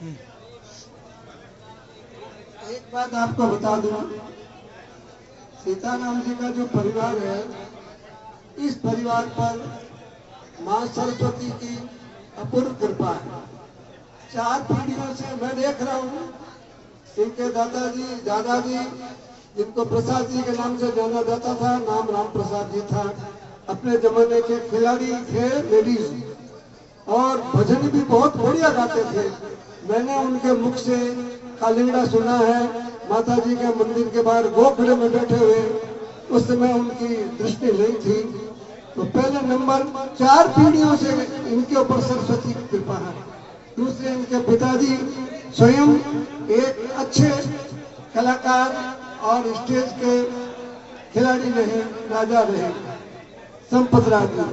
एक बात आपको बता दूं, सीताराम जी का जो परिवार है, इस परिवार पर मां सरस्वती की अपूर्व कृपा है। 4 पीढ़ियों से मैं देख रहा हूँ, इनके दादाजी जिनको प्रसाद जी के नाम से जाना जाता था, नाम राम प्रसाद जी था, अपने जमाने के खिलाड़ी थे, लेडीज, और भजन भी बहुत बढ़िया गाते थे। मैंने उनके मुख से कालिंगा सुना है, माता जी के मंदिर के बाहर गोखले में बैठे हुए, उस समय उनकी दृष्टि नहीं थी। तो पहले नंबर 4 पीढ़ियों से इनके ऊपर सरस्वती की कृपा है। दूसरे, इनके पिताजी स्वयं एक अच्छे कलाकार और स्टेज के खिलाड़ी रहे, राजा रहे, संपत राजा।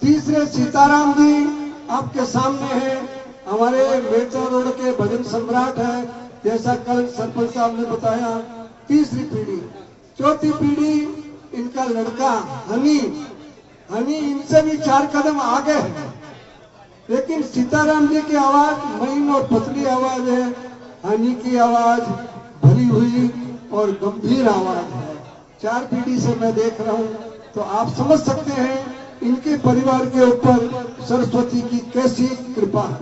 तीसरे, सीताराम जी आपके सामने है, हमारे मेटा रोड के भजन सम्राट है, जैसा कल सरपंच साहब ने बताया। तीसरी पीढ़ी। चौथी पीढ़ी इनका लड़का हनी इनसे भी 4 कदम आगे है, लेकिन सीताराम जी की आवाज महीन और पतली आवाज है, हनी की आवाज भरी हुई और गंभीर आवाज है। 4 पीढ़ी से मैं देख रहा हूं, तो आप समझ सकते हैं इनके परिवार के ऊपर सरस्वती की कैसी कृपा है।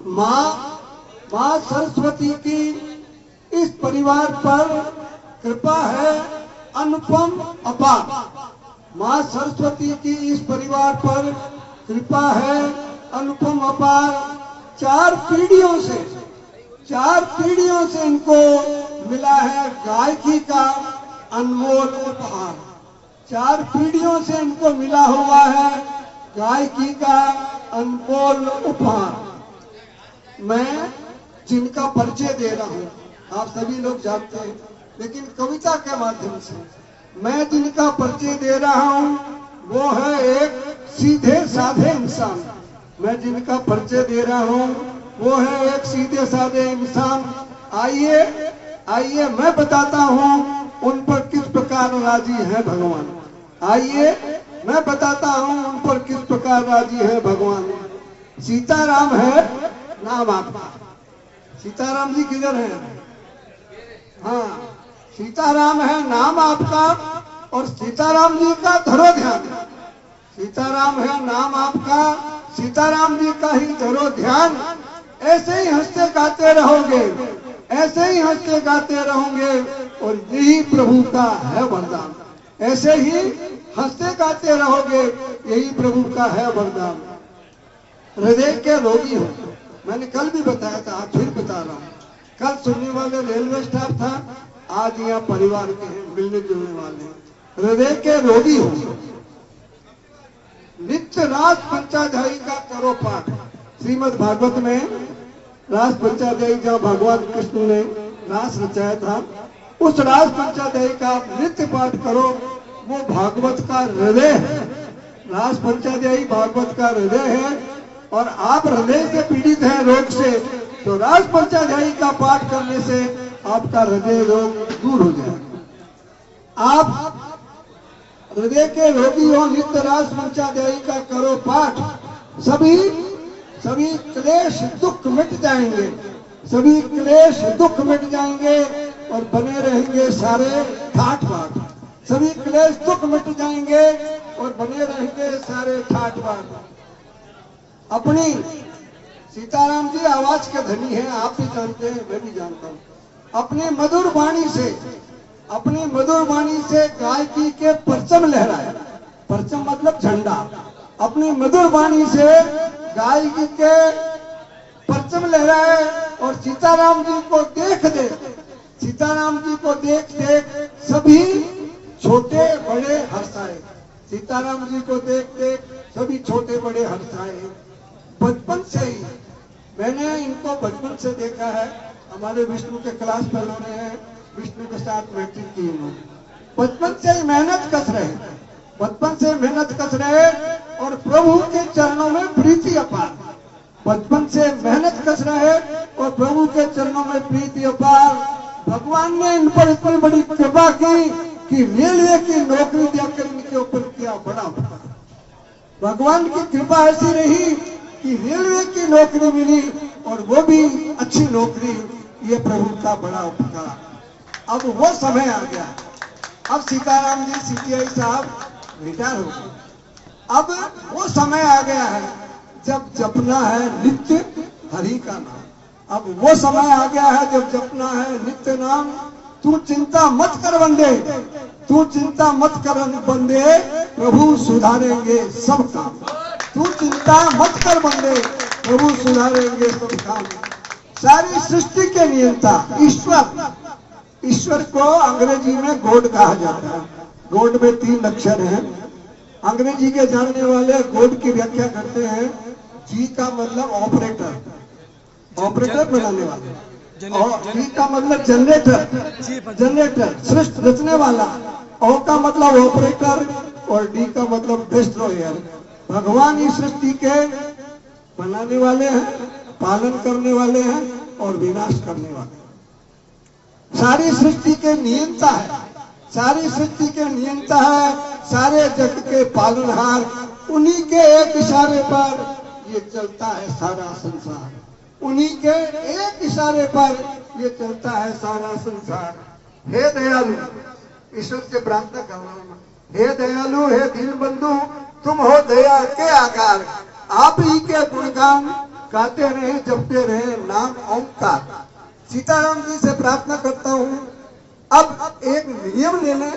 मां सरस्वती की इस परिवार पर कृपा है अनुपम अपार। मां सरस्वती की इस परिवार पर कृपा है अनुपम अपार। 4 पीढ़ियों से इनको मिला है गायकी का अनमोल उपहार। 4 पीढ़ियों से इनको मिला हुआ है गायकी का अनमोल उपहार। मैं जिनका परिचय दे रहा हूं, आप सभी लोग जानते हैं, लेकिन कविता के माध्यम से मैं जिनका परिचय दे रहा हूं, वो है एक सीधे साधे इंसान। मैं जिनका परिचय दे रहा हूं, वो है एक सीधे साधे इंसान। आइए मैं बताता हूं उन पर किस प्रकार राजी है भगवान। आइए मैं बताता हूं उन पर किस प्रकार राजी है भगवान। सीताराम है नाम आपका। सीताराम जी किधर है? हाँ, सीताराम है नाम आपका, और सीताराम जी का धरो ध्यान। सीताराम है नाम आपका, सीताराम जी का ही धरो ध्यान। ऐसे ही हंसते गाते रहोगे, ऐसे ही हंसते गाते रहोगे, और यही प्रभु का है वरदान। ऐसे ही हंसते गाते रहोगे, यही प्रभु का है वरदान। हृदय के रोगी हो, मैंने कल भी बताया था, आज फिर बता रहा हूँ। कल सुनने वाले रेलवे स्टाफ था, आज यहाँ परिवार के हैं, मिलने जुलने वाले। हृदय के रोगी हो, नित्य रास पंचाध्यायी का करो पाठ। श्रीमद् भागवत में रास पंचाध्यायी जहाँ भगवान कृष्ण ने रास रचाया था, उस रास पंचाध्यायी का आप नित्य पाठ करो। वो भागवत का हृदय है। रास पंचाध्यायी भागवत का हृदय है, और आप हृदय से पीड़ित हैं रोग से, तो रास पंचाध्यायी का पाठ करने से आपका हृदय रोग दूर हो जाएगा। आप हृदय के रोगी हो, नित्य रास पंचाध्यायी का करो पाठ। सभी क्लेश दुख मिट जाएंगे, सभी क्लेश दुख मिट जाएंगे, और बने रहेंगे सारे ठाठ बाट। सभी क्लेश दुख मिट जाएंगे, और बने रहेंगे सारे ठाठ बाट। अपनी सीताराम जी आवाज के धनी हैं, आप भी जानते हैं, मैं भी जानता हूं। अपनी मधुर वाणी से गायकी के परचम लहराए। परचम मतलब झंडा। अपनी मधुर वाणी से गायकी के परचम लहराए, और सीताराम जी को देख सभी छोटे बड़े हर्षाए। सीताराम जी को देख सभी छोटे बड़े हर्षाए। बचपन से ही मैंने इनको बचपन से देखा है। हमारे विष्णु के क्लास फेलो रहे हैं, विष्णु के साथ मैट्रिक की उन्होंने। बचपन से ही मेहनत कस रहे, और प्रभु के चरणों में प्रीति अपार। बचपन से मेहनत कस रहे, और प्रभु के चरणों में प्रीति अपार। भगवान ने इन पर इतनी बड़ी कृपा की कि रेलवे की नौकरी देकर इनके ऊपर किया बड़ा उपकार। भगवान की कृपा ऐसी रही कि रेलवे की नौकरी मिली, और वो भी अच्छी नौकरी, ये प्रभु का बड़ा उपकार। अब वो समय आ गया, अब सीताराम जी सीटीआई साहब रिटायर हो गए। अब वो समय आ गया है जब जपना है नित्य हरि का नाम। अब वो समय आ गया है जब जपना है नित्य नाम। तू चिंता मत कर बंदे, तू चिंता मत कर बंदे, प्रभु सुधारेंगे सब काम। तू चिंता मत कर बंदे, प्रभु सुधारेंगे सब काम। सारी सृष्टि के नियंता ईश्वर, ईश्वर को अंग्रेजी में गॉड कहा जाता है। गॉड में 3 अक्षर हैं। अंग्रेजी के जानने वाले गॉड की व्याख्या करते हैं, जी का मतलब ऑपरेटर, ऑपरेटर बनाने वाले, और डी का मतलब जनरेटर, जनरेटर सृष्टि रचने वाला, ओ का मतलब ऑपरेटर, और डी का मतलब डिस्ट्रॉयर। भगवान इस सृष्टि के बनाने वाले हैं, पालन करने वाले हैं और विनाश करने वाले हैं। सारी सृष्टि के नियंता है, सारी सृष्टि के नियंता है, सारे जग के पालनहार। उन्हीं के एक इशारे पर ये चलता है सारा संसार, उन्हीं के एक इशारे पर ये चलता है सारा संसार। हे दयालु, ईश्वर से प्रार्थना कर रहा हूं, हे दयालु, हे दीन बंधु, तुम हो दया के आकार। आप ही के गुणगान गाते रहे, जपते रहे नाम ओंकार। सीताराम जी से प्रार्थना करता हूं, अब एक नियम लेना।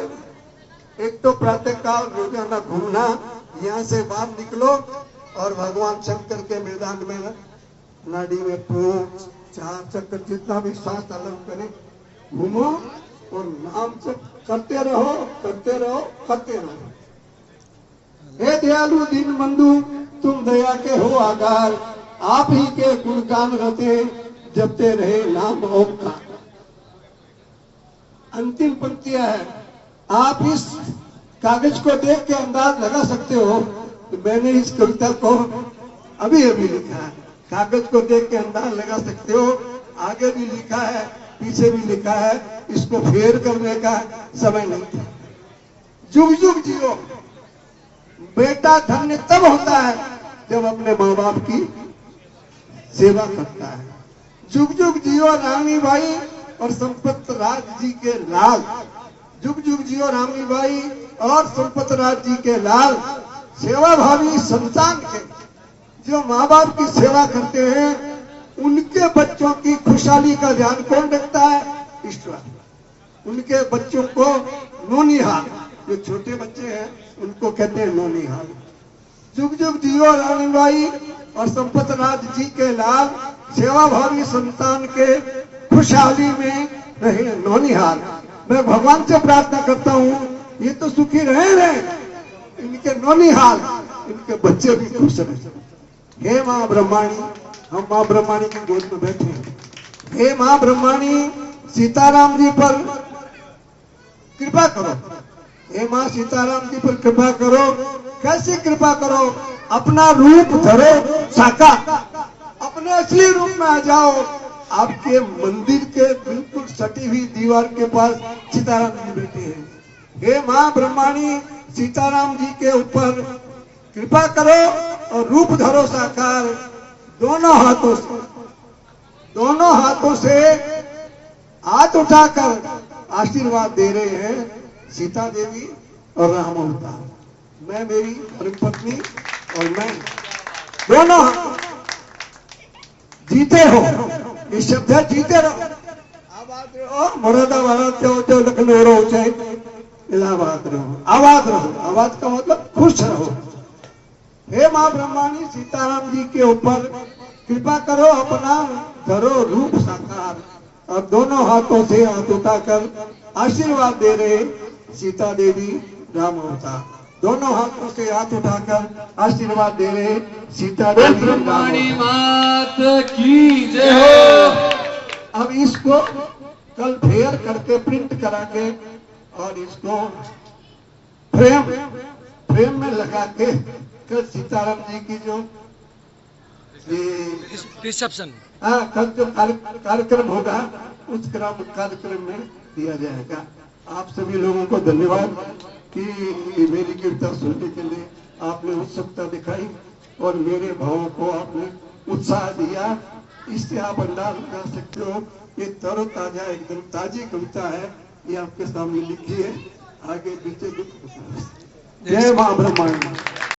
एक तो प्रातः काल रोजाना घूमना, यहाँ से बाहर निकलो और भगवान शंकर के मैदान में नाड़ी में पूछ 4 चक्कर जितना भी सांस अलग करें घूमो और नाम से करते रहो, करते रहो, करते रहो। हे दयालु दीन बंधु, तुम दया के हो आधार। आप ही के गुणगान रते, जपते रहे नाम ओंकार। अंतिम पंक्तियां है। आप इस कागज को देख के अंदाज लगा सकते हो कि मैंने इस कविता को अभी अभी लिखा है। कागज को देख के अंदाज लगा सकते हो, आगे भी लिखा है, पीछे भी लिखा है, इसको फेर करने का समय नहीं। जुग जुग जियो। बेटा धन्य तब होता है जब अपने माँ बाप की सेवा करता है। जुग जुग जियो रानी बाई और संपत राज जी के लाल। जुग जुग जियो रानी बाई और संपत राज जी के लाल। सेवा भावी संतान के, जो माँ बाप की सेवा करते हैं, उनके बच्चों की खुशहाली का ध्यान कौन रखता है? ईश्वर। उनके बच्चों को नौनिहाल, जो छोटे बच्चे हैं उनको कहते हैं नौनिहाल। जुग जुग जियो रानी बाई और संपत राज जी के लाल। सेवा भावी संतान के खुशहाली में रहे नौनिहाल। मैं भगवान से प्रार्थना करता हूँ, ये तो सुखी रहे, इनके नौनिहाल, इनके बच्चे भी खुश रहे। हे माँ ब्रह्माणी, हम माँ ब्रह्माणी की गोद में बैठे हैं। हे माँ ब्रह्माणी, सीताराम जी पर कृपा करो। हे माँ सीताराम जी पर कृपा करो। कैसे कृपा करो? अपना रूप धरो साकार, अपने असली रूप में आ जाओ। आपके मंदिर के बिल्कुल सटी हुई दीवार के पास सीताराम जी बैठे हैं। हे माँ ब्रह्माणी, सीताराम जी के ऊपर कृपा करो और रूप धरो साकार। दोनों हाथों से हाथ उठाकर आशीर्वाद दे रहे हैं सीता देवी और राम अवतार। मैं, मेरी पत्नी और मैं, दोनों जीते हो। ये शब्द है जीते रहो। आबाद रहो, मुरादाबाद रहो, लखनऊ रहो, चाहे इलाहाबाद रहो, आबाद रहो। आबाद का मतलब खुश रहो। हे माँ ब्रह्माणी, सीताराम जी के ऊपर कृपा करो, अपना धरो रूप साकार। और दोनों हाथों से हाथ उठाकर आशीर्वाद दे रहे सीता देवी राम अवतार। दोनों हाथों से हाथ उठाकर आशीर्वाद दे रहे सीता देवी ब्रह्माणी मात की जय हो। अब इसको कल फेयर करके प्रिंट करा के और इसको फ्रेम में लगा के कल सीताराम जी की जो रिसेप्शन, कल जो कार्यक्रम होगा उस कार्यक्रम में दिया जाएगा। आप सभी लोगों को धन्यवाद कि मेरी कीर्तन सुनने के लिए आपने उत्सुकता दिखाई और मेरे भावों को आपने उत्साह दिया। इससे आप अंदाज लगा सकते हो ये तरोताजा एकदम ताजी कविता है, ये आपके सामने लिखी है। आगे पीछे दुख। जय मां ब्रह्मांड।